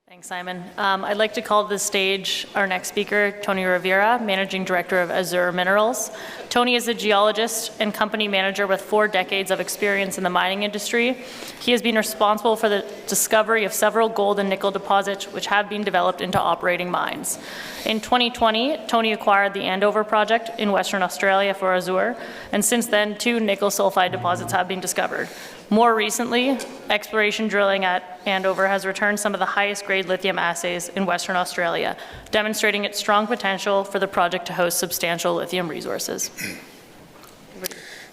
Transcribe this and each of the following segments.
Thanks, Simon. I'd like to call to the stage our next speaker, Tony Rivera, Managing Director of Azure Minerals. Tony is a geologist and company manager with 4 decades of experience in the mining industry. He has been responsible for the discovery of several gold and nickel deposits which have been developed into operating mines. In 2020, Tony acquired the Andover project in Western Australia for Azure, and since then 2 nickel sulfide deposits have been discovered. More recently, exploration drilling at Andover has returned some of the highest grade lithium assays in Western Australia, demonstrating its strong potential for the project to host substantial lithium resources.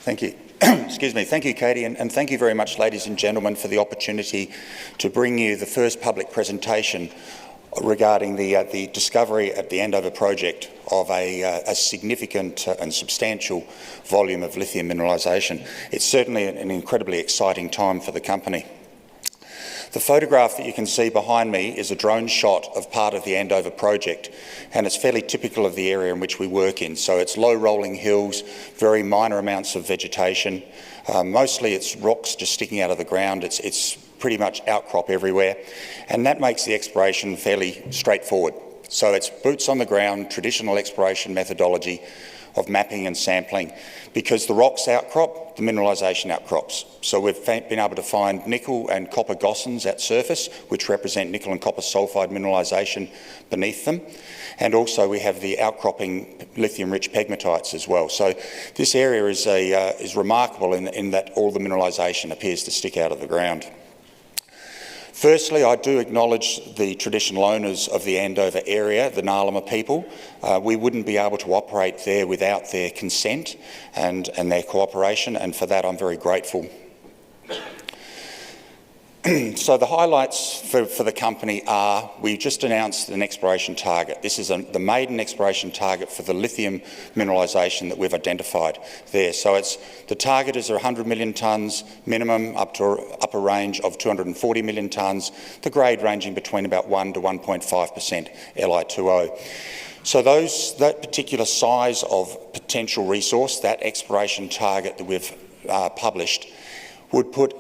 Thank you. Excuse me. Thank you, Katie, and thank you very much, ladies and gentlemen, for the opportunity to bring you the first public presentation regarding the discovery at the Andover project of a significant and substantial volume of lithium mineralisation. It's certainly an incredibly exciting time for the company. The photograph that you can see behind me is a drone shot of part of the Andover project, and it's fairly typical of the area in which we work in. So it's low rolling hills, very minor amounts of vegetation. Mostly it's rocks just sticking out of the ground. It's pretty much outcrop everywhere, and that makes the exploration fairly straightforward. So it's boots on the ground, traditional exploration methodology of mapping and sampling. Because the rocks outcrop, the mineralisation outcrops. So we've been able to find nickel and copper gossans at surface, which represent nickel and copper sulfide mineralisation beneath them. And also we have the outcropping lithium-rich pegmatites as well. So this area is remarkable in that all the mineralisation appears to stick out of the ground. Firstly, I do acknowledge the traditional owners of the Andover area, the Ngarluma people. We wouldn't be able to operate there without their consent and their cooperation, and for that I'm very grateful. So the highlights for the company are, we just announced an exploration target. This is the maiden exploration target for the lithium mineralisation that we've identified there. So the target is 100 million tonnes minimum, up to upper range of 240 million tonnes, the grade ranging between about 1 to 1.5% Li2O. So that particular size of potential resource, that exploration target that we've published, would put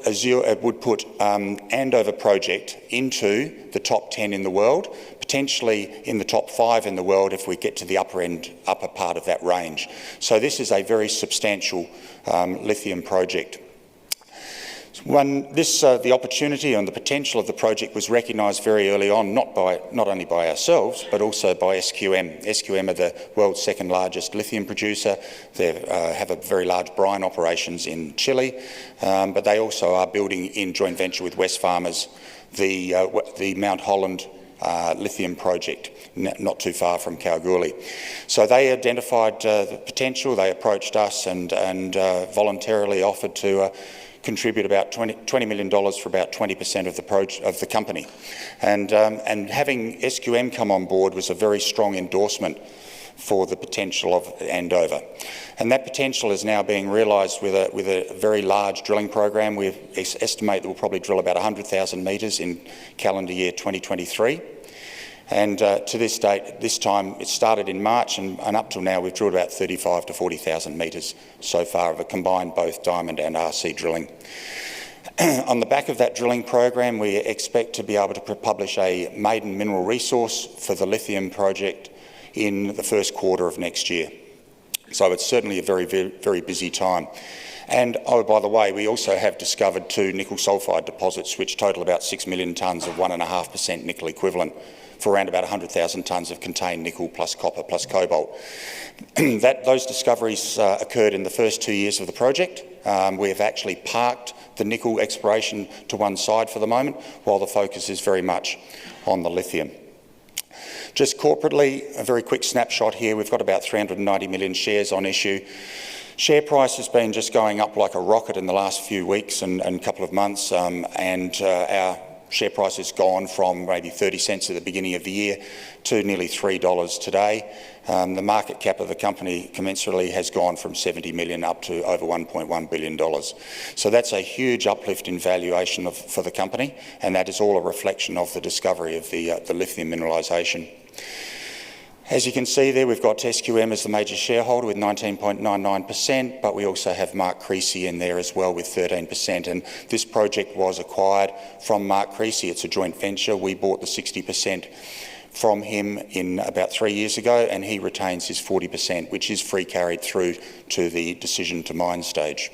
Andover project into the top 10 in the world, potentially in the top 5 in the world if we get to the upper part of that range. So this is a very substantial lithium project. The opportunity and the potential of the project was recognised very early on, not only by ourselves, but also by SQM. SQM are the world's second largest lithium producer. They have a very large brine operations in Chile, but they also are building in joint venture with Wesfarmers the Mount Holland lithium project, not too far from Kalgoorlie. So they identified the potential, they approached us and voluntarily offered to contribute about $20 million for about 20% of the company. And having SQM come on board was a very strong endorsement for the potential of Andover. And that potential is now being realised with a very large drilling program. We estimate that we'll probably drill about 100,000 metres in calendar year 2023. And to this date, this time it started in March, and up till now we've drilled about 35 to 40,000 metres so far of a combined both diamond and RC drilling. On the back of that drilling program, we expect to be able to publish a maiden mineral resource for the lithium project in the first quarter of next year. So it's certainly a very, very, very busy time. And oh, by the way, we also have discovered 2 nickel sulfide deposits which total about 6 million tonnes of 1.5% nickel equivalent, for around about 100,000 tonnes of contained nickel plus copper plus cobalt. Those discoveries occurred in the first 2 years of the project. We have actually parked the nickel exploration to one side for the moment, while the focus is very much on the lithium. Just corporately, a very quick snapshot here. We've got about 390 million shares on issue. Share price has been just going up like a rocket in the last few weeks and couple of months, and our share price has gone from maybe 30 cents at the beginning of the year to nearly $3 today. The market cap of the company commensurately has gone from 70 million up to over $1.1 billion. So that's a huge uplift in valuation for the company, and that is all a reflection of the discovery of the lithium mineralisation. As you can see there, we've got SQM as the major shareholder with 19.99%, but we also have Mark Creasy in there as well with 13%. And this project was acquired from Mark Creasy. It's a joint venture. We bought the 60% from him in about 3 years ago, and he retains his 40%, which is free carried through to the decision to mine stage.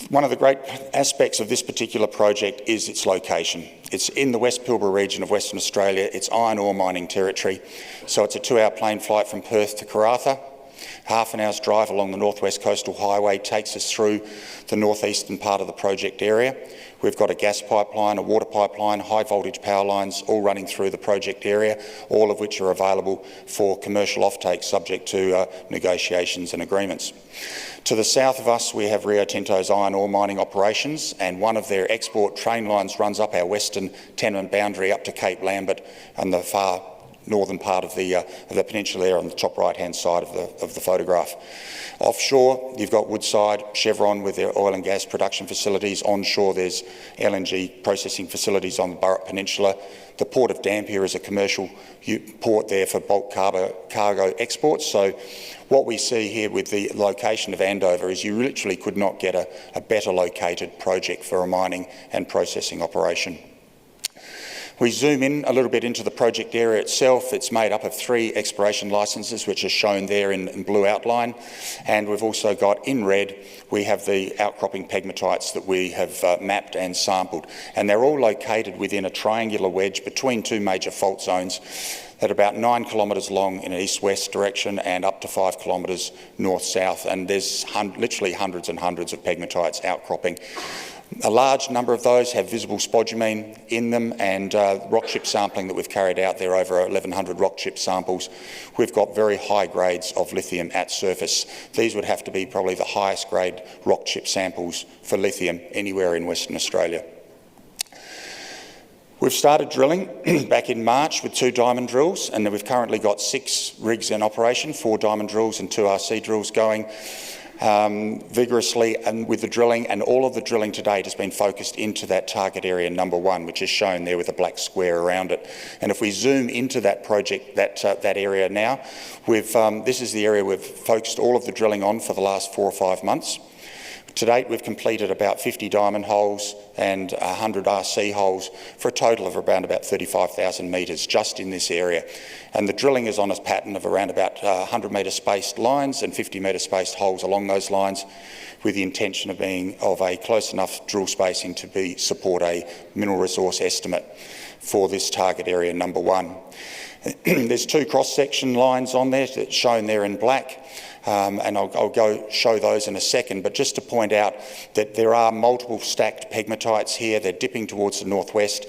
One of the great aspects of this particular project is its location. It's in the West Pilbara region of Western Australia. It's iron ore mining territory. So it's a 2-hour plane flight from Perth to Karratha. Half an hour's drive along the Northwest Coastal Highway takes us through the northeastern part of the project area. We've got a gas pipeline, a water pipeline, high voltage power lines all running through the project area, all of which are available for commercial offtake subject to negotiations and agreements. To the south of us, we have Rio Tinto's iron ore mining operations, and one of their export train lines runs up our western tenement boundary up to Cape Lambert and the far northern part of the peninsula there on the top right-hand side of the photograph. Offshore, you've got Woodside, Chevron with their oil and gas production facilities. Onshore, there's LNG processing facilities on the Burrup Peninsula. The Port of Dampier is a commercial port there for bulk cargo exports. So what we see here with the location of Andover is you literally could not get a better located project for a mining and processing operation. We zoom in a little bit into the project area itself. It's made up of 3 exploration licences, which are shown there in blue outline. And we've also got in red, we have the outcropping pegmatites that we have mapped and sampled. And they're all located within a triangular wedge between 2 major fault zones that are about 9 kilometres long in an east-west direction and up to 5 kilometres north-south. And there's literally hundreds and hundreds of pegmatites outcropping. A large number of those have visible spodumene in them, and rock chip sampling that we've carried out there, over 1,100 rock chip samples, we've got very high grades of lithium at surface. These would have to be probably the highest grade rock chip samples for lithium anywhere in Western Australia. We've started drilling back in March with 2 diamond drills, and we've currently got 6 rigs in operation, 4 diamond drills and 2 RC drills going vigorously and with the drilling, and all of the drilling to date has been focused into that target area number 1, which is shown there with a black square around it. And if we zoom into that project, that area now, this is the area we've focused all of the drilling on for the last 4 or 5 months. To date, we've completed about 50 diamond holes and 100 RC holes for a total of around about 35,000 metres just in this area. And the drilling is on a pattern of around about 100 metre spaced lines and 50 metre spaced holes along those lines, with the intention of being of a close enough drill spacing to support a mineral resource estimate for this target area number 1. There's 2 cross-section lines on there that's shown there in black. And I'll go show those in a second, but just to point out that there are multiple stacked pegmatites here. They're dipping towards the northwest,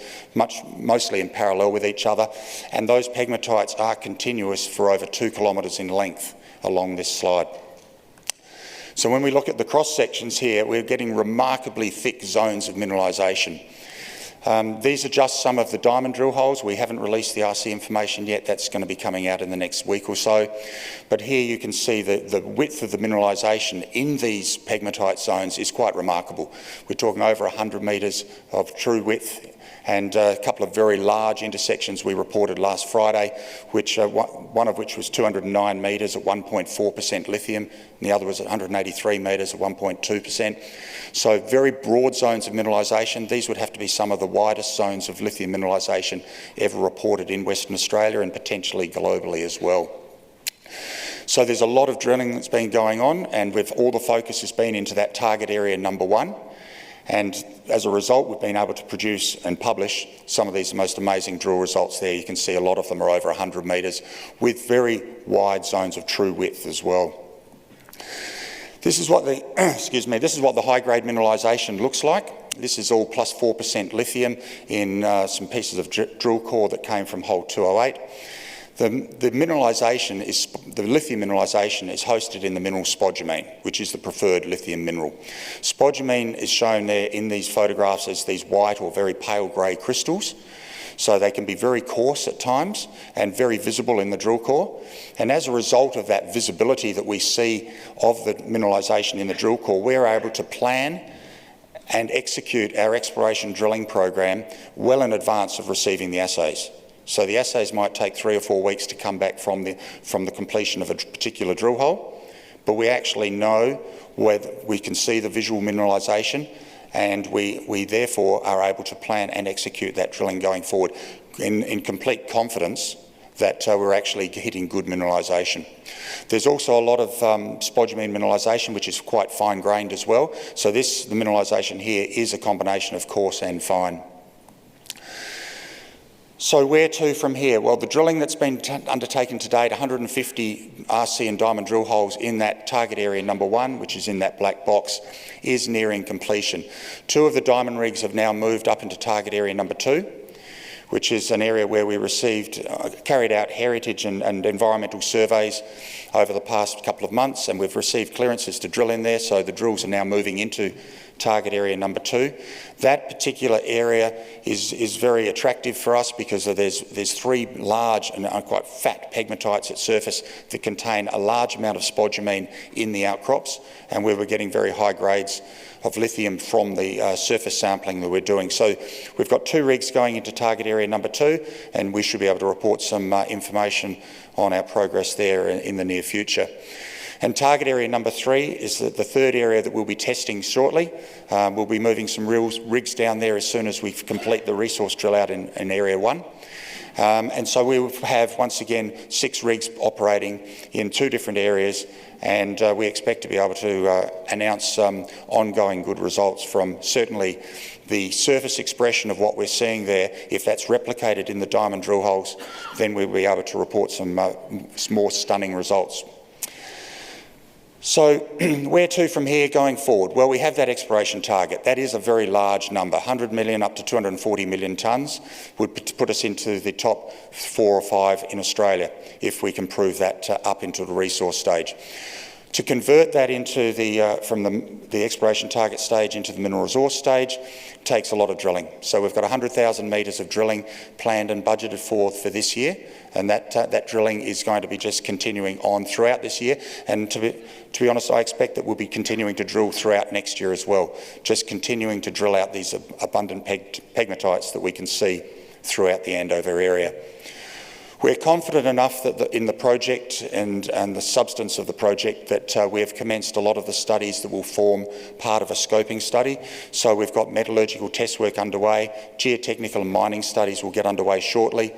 mostly in parallel with each other, and those pegmatites are continuous for over 2 kilometres in length along this slide. So when we look at the cross sections here, we're getting remarkably thick zones of mineralisation. These are just some of the diamond drill holes. We haven't released the RC information yet. That's going to be coming out in the next week or so. But here you can see the width of the mineralisation in these pegmatite zones is quite remarkable. We're talking over 100 metres of true width, and a couple of very large intersections we reported last Friday, one of which was 209 metres at 1.4% lithium, and the other was at 183 metres at 1.2%. So very broad zones of mineralisation. These would have to be some of the widest zones of lithium mineralisation ever reported in Western Australia and potentially globally as well. So there's a lot of drilling that's been going on, and all the focus has been into that target area number 1. And as a result, we've been able to produce and publish some of these most amazing drill results there. You can see a lot of them are over 100 metres with very wide zones of true width as well. This is what the, this is what the high-grade mineralisation looks like. This is all plus 4% lithium in some pieces of drill core that came from hole 208. The lithium mineralisation is hosted in the mineral spodumene, which is the preferred lithium mineral. Spodumene is shown there in these photographs as these white or very pale grey crystals. So they can be very coarse at times and very visible in the drill core. And as a result of that visibility that we see of the mineralisation in the drill core, we're able to plan and execute our exploration drilling program well in advance of receiving the assays. So the assays might take 3 or 4 weeks to come back from the completion of a particular drill hole, but we actually know whether we can see the visual mineralisation, and we therefore are able to plan and execute that drilling going forward in complete confidence that we're actually hitting good mineralisation. There's also a lot of spodumene mineralisation, which is quite fine-grained as well. So the mineralisation here is a combination of coarse and fine. So where to from here? Well, the drilling that's been undertaken to date, 150 RC and diamond drill holes in that target area number 1, which is in that black box, is nearing completion. 2 of the diamond rigs have now moved up into target area number 2, which is an area where we carried out heritage and environmental surveys over the past couple of months, and we've received clearances to drill in there, so the drills are now moving into target area number 2. That particular area is very attractive for us because there's 3 large and quite fat pegmatites at surface that contain a large amount of spodumene in the outcrops, and we were getting very high grades of lithium from the surface sampling that we're doing. So we've got 2 rigs going into target area number 2, and we should be able to report some information on our progress there in the near future. And target area number 3 is the third area that we'll be testing shortly. We'll be moving some rigs down there as soon as we complete the resource drill out in area 1. And so we will have, once again, 6 rigs operating in 2 different areas, and we expect to be able to announce ongoing good results from certainly the surface expression of what we're seeing there. If that's replicated in the diamond drill holes, then we'll be able to report some more stunning results. So where to from here going forward? Well, we have that exploration target. That is a very large number. 100 million up to 240 million tonnes would put us into the top 4 or 5 in Australia if we can prove that up into the resource stage. To convert that into from the exploration target stage into the mineral resource stage takes a lot of drilling. So we've got 100,000 metres of drilling planned and budgeted for this year, and that drilling is going to be just continuing on throughout this year. And to be honest, I expect that we'll be continuing to drill throughout next year as well, just continuing to drill out these abundant pegmatites that we can see throughout the Andover area. We're confident enough that in the project and the substance of the project that we have commenced a lot of the studies that will form part of a scoping study. So we've got metallurgical test work underway, geotechnical and mining studies will get underway shortly.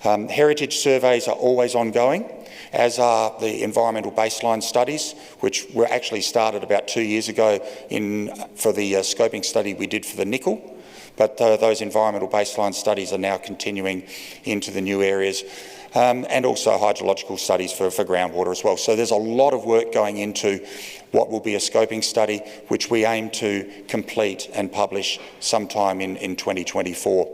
Heritage surveys are always ongoing, as are the environmental baseline studies, which were actually started about 2 years ago for the scoping study we did for the nickel. But those environmental baseline studies are now continuing into the new areas, and also hydrological studies for groundwater as well. So there's a lot of work going into what will be a scoping study, which we aim to complete and publish sometime in 2024.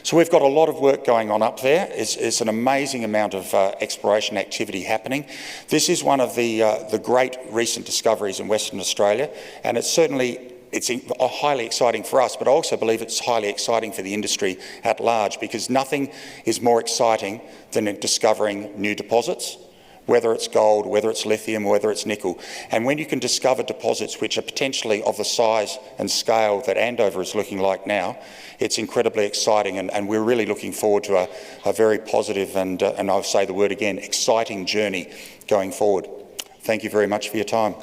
So we've got a lot of work going on up there. It's an amazing amount of exploration activity happening. This is one of the great recent discoveries in Western Australia, and it's highly exciting for us, but I also believe it's highly exciting for the industry at large, because nothing is more exciting than discovering new deposits, whether it's gold, whether it's lithium, whether it's nickel. And when you can discover deposits which are potentially of the size and scale that Andover is looking like now, it's incredibly exciting, and we're really looking forward to a very positive and I'll say the word again, exciting journey going forward. Thank you very much for your time.